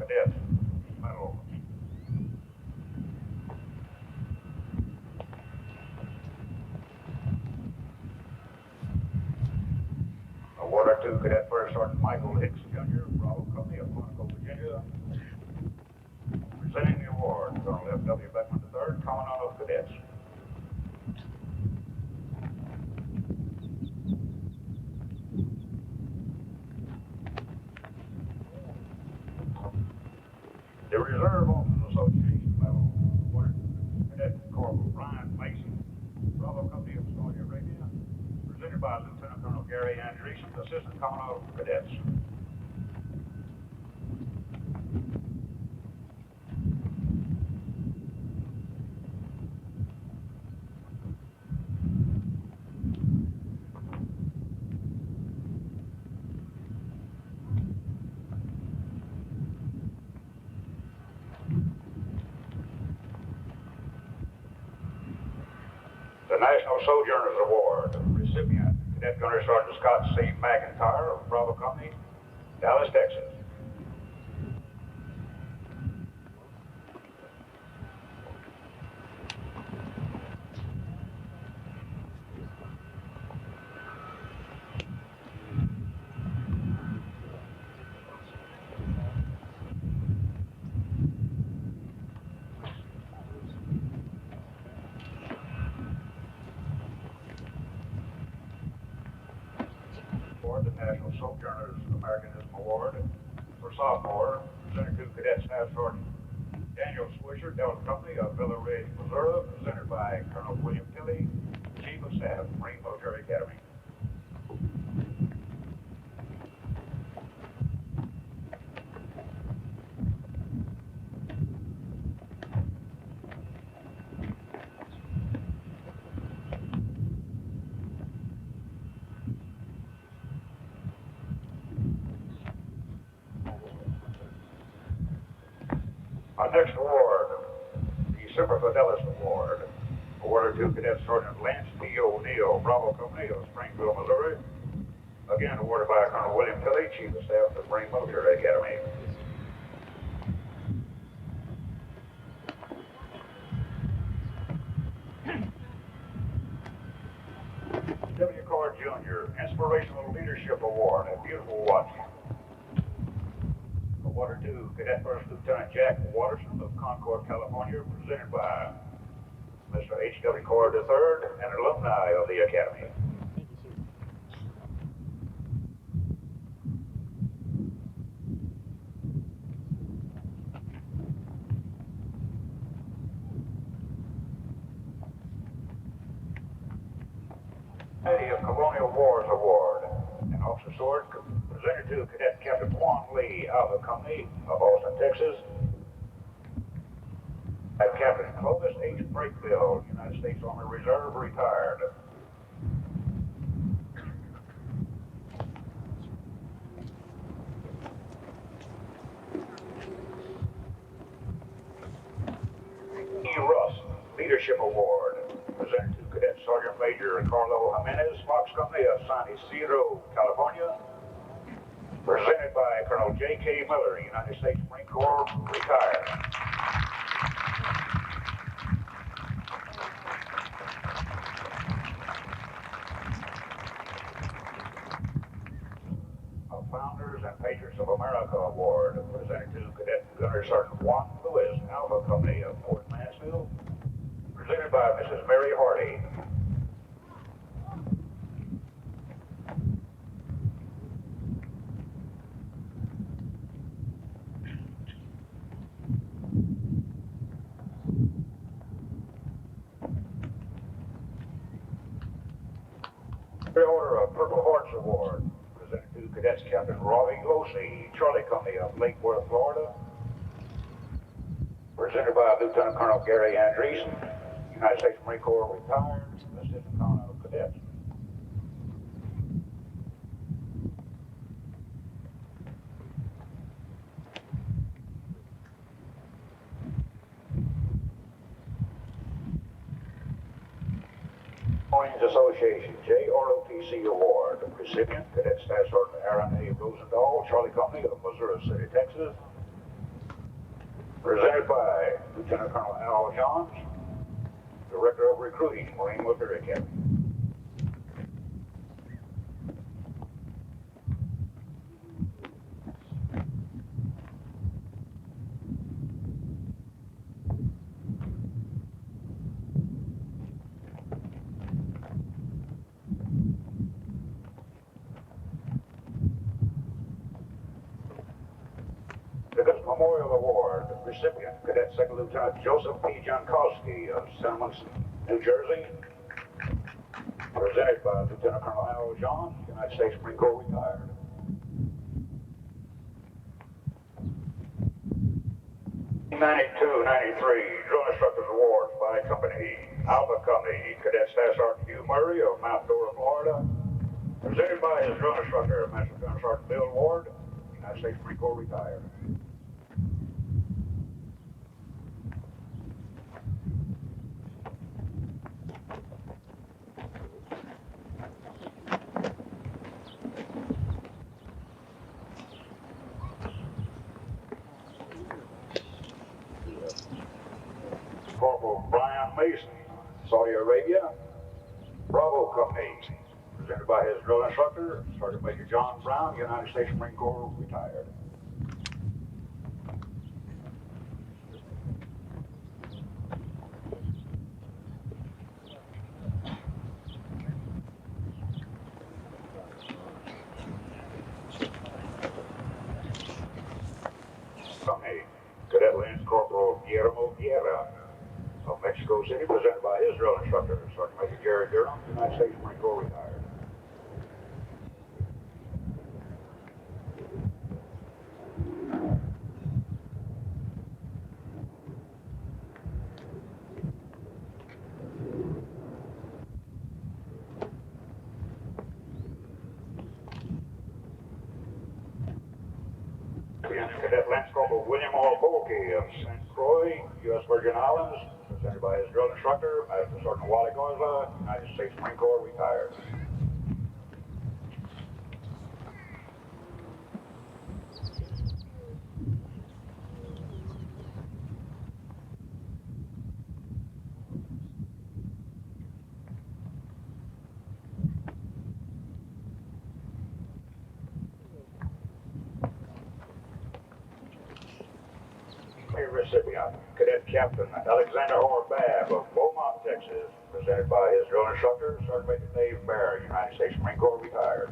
Cadet Medal. Awarded to Cadet First Sergeant Michael Hicks Jr., Bravo Company of Quantico, Virginia. Presenting the award, Colonel F.W. Beckman III, Commandant of Cadets. The Reserve Officers Association Medal, awarded to Cadet Corporal Brian Mason, Bravo Company of Saudi Arabia. Presented by Lieutenant Colonel Gary Andreessen, Assistant Commandant of Cadets. The National Sojourners Award, recipient, Cadet Gunner Sergeant Scott C. McIntyre of Bravo Company, Dallas, Texas. The National Sojourners Americanism Award for sophomore, presented to Cadet Staff Sergeant Daniel Swisher, Delta Company of Villa Ridge, Missouri, presented by Colonel William Tilley, Chief of Staff, Marine Military Academy. Our next award, the Semper Fidelis Award, awarded to Cadet Sergeant Lance T. O'Neill, Bravo Company of Springfield, Missouri. Again awarded by Colonel William Tilley, Chief of Staff of the Marine Military Academy. W. Cord Jr., Inspirational Leadership Award, a beautiful watch. Awarded to Cadet First Lieutenant Jack Watterson of Concord, California, presented by Mr. H.W. Cord III, an alumni of the Academy. Of Colonial Wars Award, an officer sword presented to Cadet Captain Quan Lee, Alpha Company of Austin, Texas. And Captain Clovis H. Brakefield, United States Army Reserve, retired. E. Russ, Leadership Award, presented to Cadet Sergeant Major Carlo Jimenez, Fox Company of San Isidro, California. Presented by Colonel J.K. Miller, United States Marine Corps, retired. A Founders and Patriots of America Award, presented to Cadet Gunner Sergeant Juan Lewis, Alpha Company of Fort Mansfield. Presented by Mrs. Mary Hardy. The Order of Purple Hearts Award, presented to Cadets Captain Robbie Glosey, Charlie Company of Lake Worth, Florida. Presented by Lieutenant Colonel Gary Andreessen, United States Marine Corps, retired, Assistant Commandant of Cadets. Marines Association JROTC Award, recipient Cadet Staff Sergeant Aaron A. Rosendahl, Charlie Company of Missouri City, Texas. Presented by Lieutenant Colonel Al Johns, Director of Recruiting, Marine Military Academy. The Memorial Award recipient, Cadet Second Lieutenant Joseph P. Jankowski of Cinnamon, New Jersey. Presented by Lieutenant Colonel Al Johns, United States Marine Corps retired. '92-'93 Drill Instructors Awards by Company, Alpha Company, Cadet Staff Sergeant Hugh Murray of Mount Dora, Florida. Presented by his drill instructor, Master Gunner Sergeant Bill Ward, United States Marine Corps retired. Corporal Brian Mason, Saudi Arabia, Bravo Company, presented by his drill instructor, Sergeant Major John Brown, United States Marine Corps, retired. Company, Cadet Lance Corporal Guillermo Guerra of Mexico City, presented by his drill instructor, Sergeant Major Jared Durham, United States Marine Corps, retired. Cadet Lance Corporal William R. Bolke of St. Croix, U.S. Virgin Islands, presented by his drill instructor, Master Sergeant Wally Gosla, United States Marine Corps, retired. Recipient, Cadet Captain Alexander Horbab of Beaumont, Texas, presented by his drill instructor, Sergeant Major Dave Bear, United States Marine Corps, retired.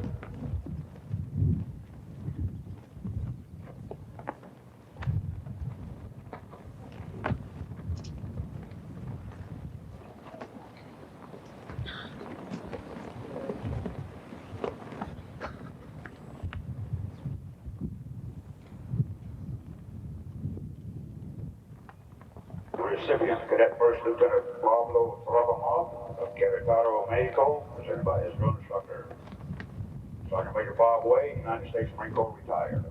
Recipient, Cadet First Lieutenant Pablo Rabamov of Querétaro, Mexico, presented by his drill instructor, Sergeant Major Bob Way, United States Marine Corps, retired.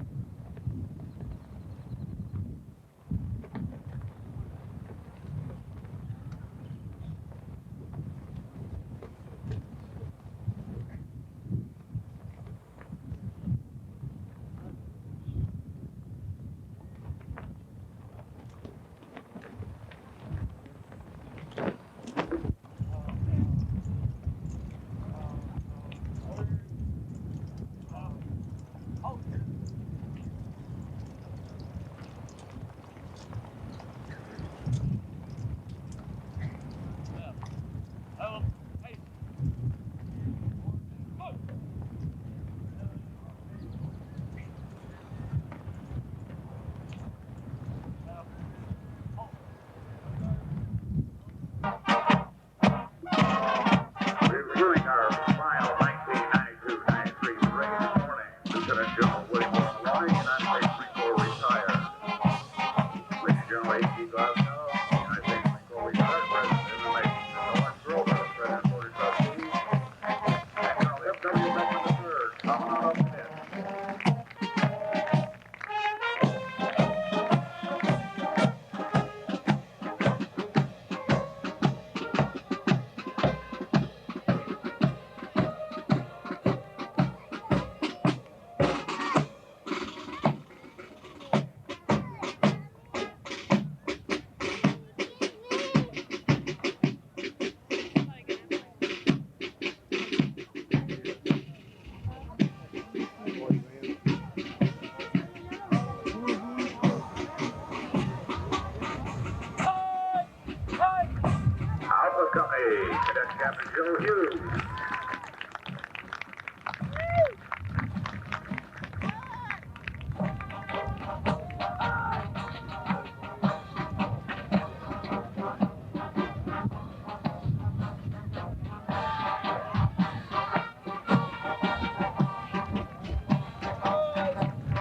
Cadet Captain Joe Hughes.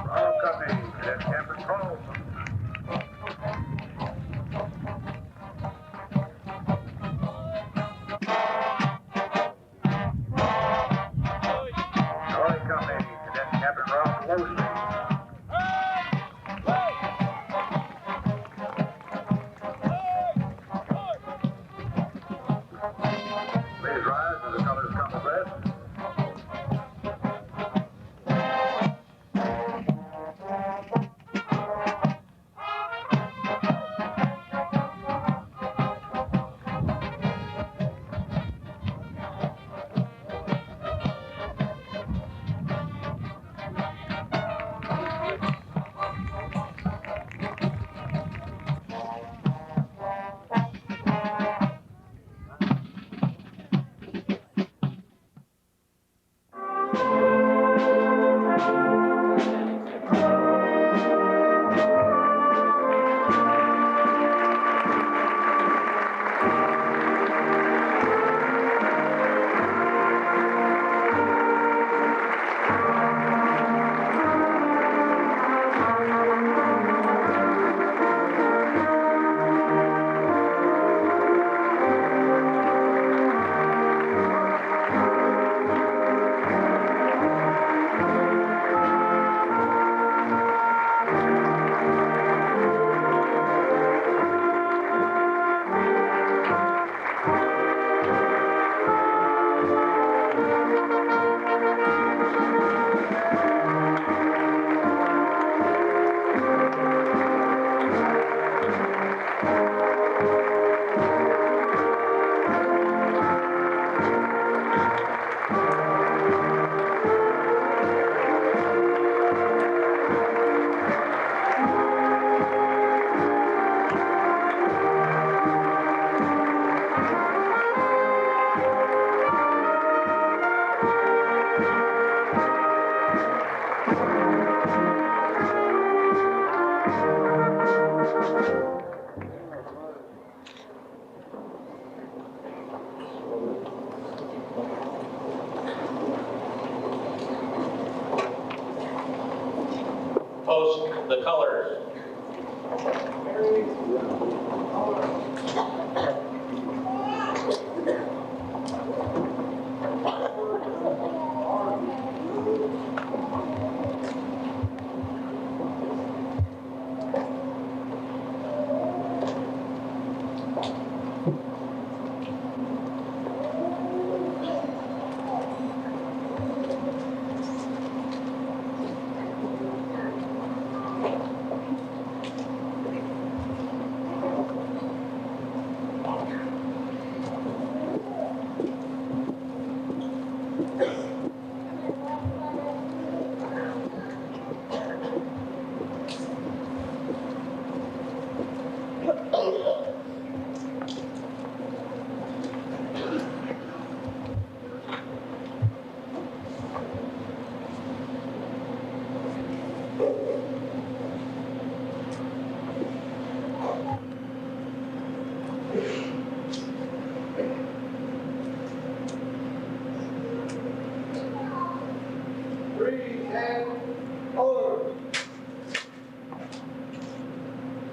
Bravo Company, Cadet Captain Carlson. Northern Company, Cadet Captain Ralph Losey. Please rise as the colors come abreast. Post the colors.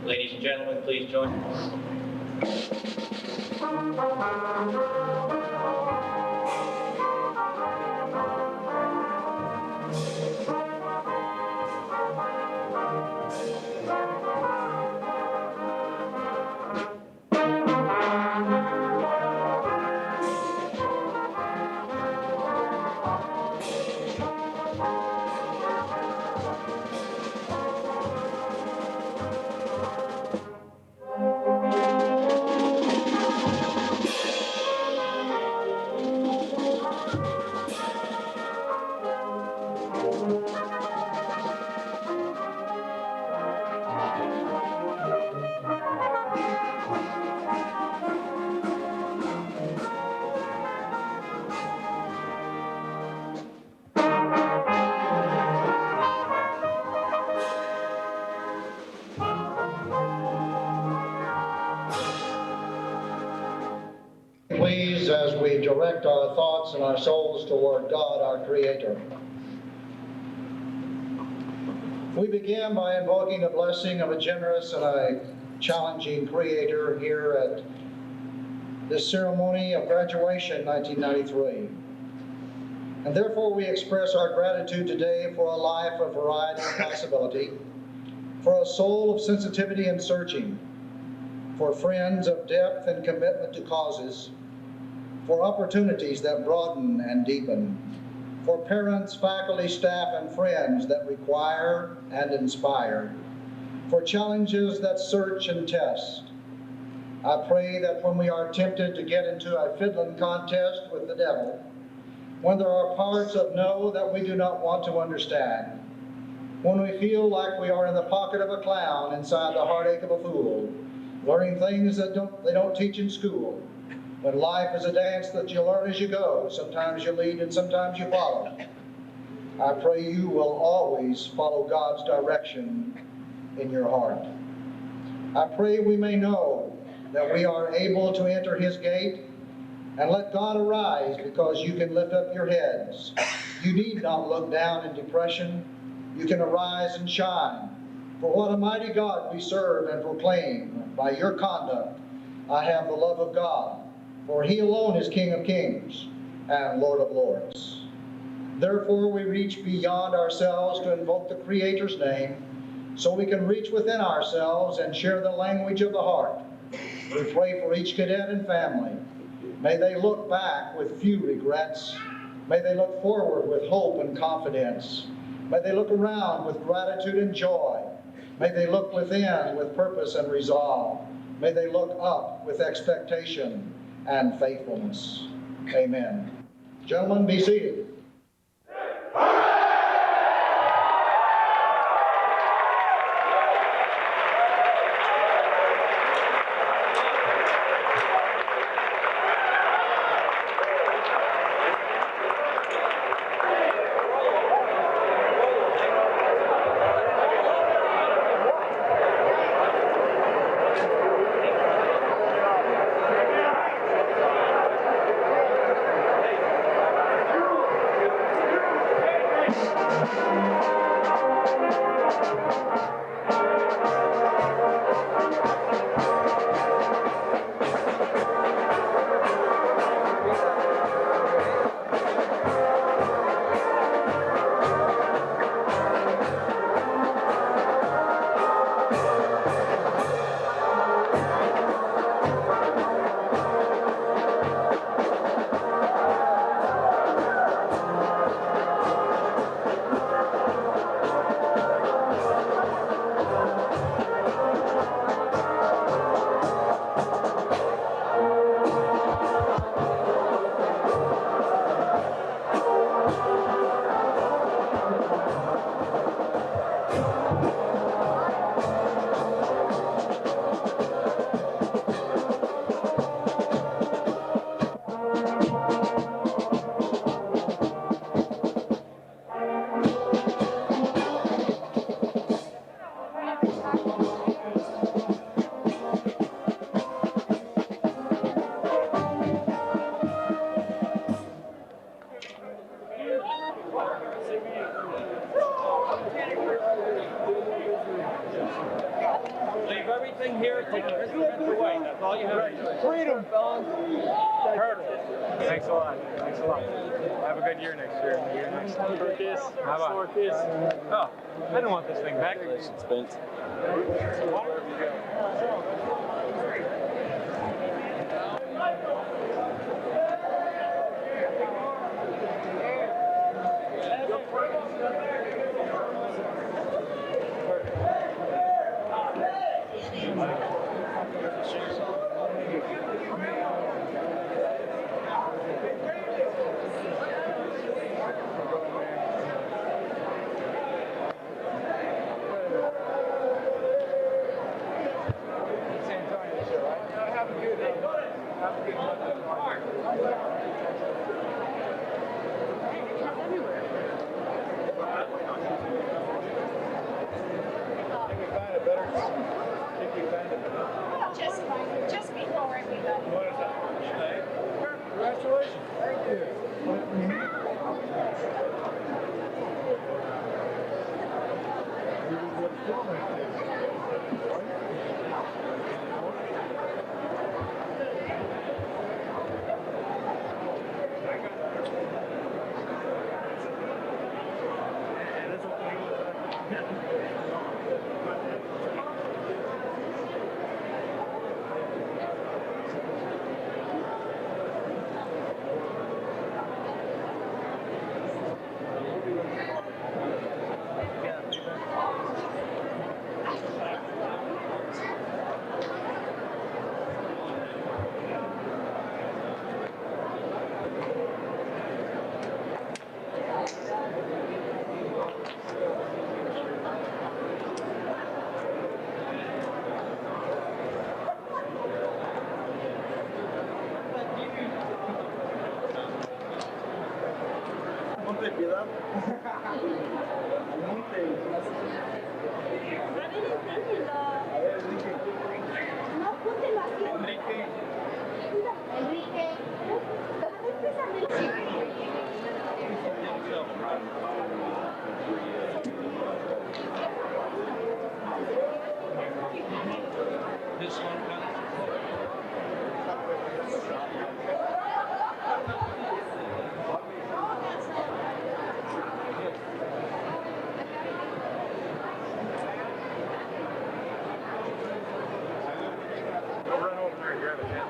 Ladies and gentlemen, please join. as we direct our thoughts and our souls toward God, our Creator. We begin by invoking the blessing of a generous and a challenging Creator here at this ceremony of graduation 1993. And therefore we express our gratitude today for a life of variety and possibility, for a soul of sensitivity and searching, for friends of depth and commitment to causes, for opportunities that broaden and deepen, for parents, faculty, staff, and friends that require and inspire, for challenges that search and test. I pray that when we are tempted to get into a fiddling contest with the devil, when there are parts of no that we do not want to understand, when we feel like we are in the pocket of a clown inside the heartache of a fool, learning things that they don't teach in school, when life is a dance that you learn as you go, sometimes you lead and sometimes you follow, I pray you will always follow God's direction in your heart. I pray we may know that we are able to enter His gate and let God arise, because you can lift up your heads. You need not look down in depression. You can arise and shine. For what a mighty God we serve and proclaim. By your conduct, I have the love of God, for He alone is King of kings and Lord of lords. Therefore we reach beyond ourselves to invoke the Creator's name, so we can reach within ourselves and share the language of the heart. We pray for each cadet and family. May they look back with few regrets. May they look forward with hope and confidence. May they look around with gratitude and joy. May they look within with purpose and resolve. May they look up with expectation and faithfulness. Amen. Gentlemen, be seated. Leave everything here, take your instruments away. That's all you have to do. Freedom, fellas. Thanks a lot. Thanks a lot. Have a good year next year. The year next. Short kiss. How about? Short kiss. Oh, I don't want this thing back. Congratulations, Vince. Congratulations. Thank you. Ponte piedad. A ver, Enrique. No, póntelo aquí. Enrique. Enrique. This one comes. Go run over there and grab a hand.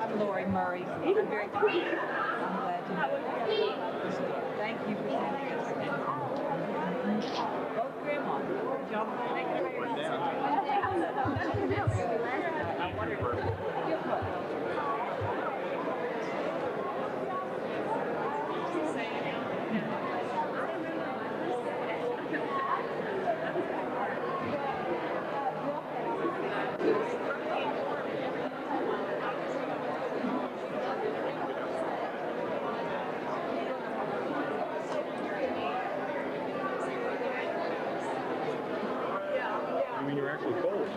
I'm Lori Murray. I'm very pleased. I'm glad to meet you. Thank you for sending us. Both grandmas. Y'all thank you very much. I wonder. I mean, you're actually cold.